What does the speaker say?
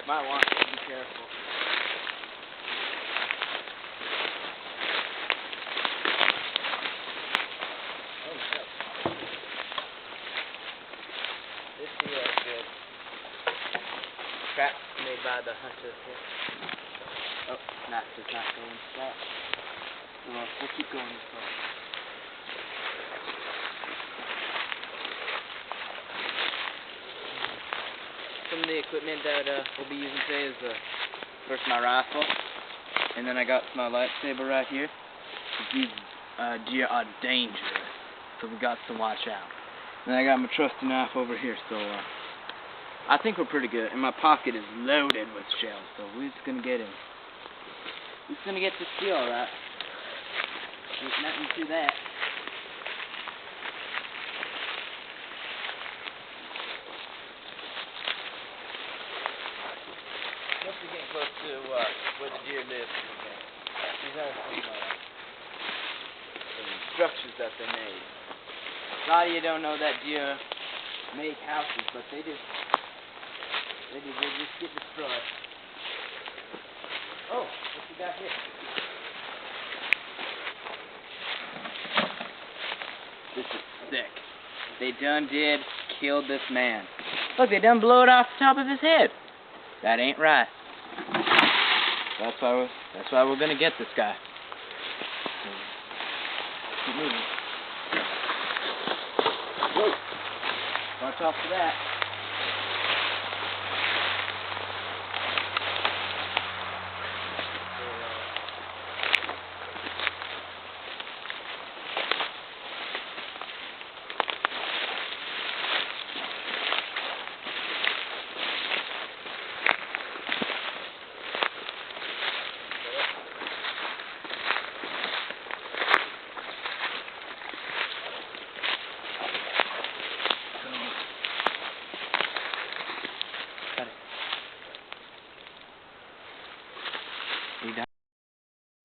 Might want to be careful. Oh, no. This deal is good. Trap made by the hunter here. Oh, Max is not going to stop. Well, we'll keep going this way. Some of the equipment that we'll be using today is first my rifle, and then I got my lightsaber right here. These deer are dangerous, so we got to watch out. And I got my trusty knife over here, so I think we're pretty good. And my pocket is loaded with shells, so we're just gonna get him. He's gonna get to steal, alright. There's nothing to that. Once we get close to where the deer live, okay. These are some structures that they made. A lot of you don't know that deer make houses, but they just get destroyed. Oh, what you got here? This is sick. They done killed this man. Look, they done blew it off the top of his head. That ain't right. That's why we're gonna get this guy. Keep moving. Whoa. Watch out for that.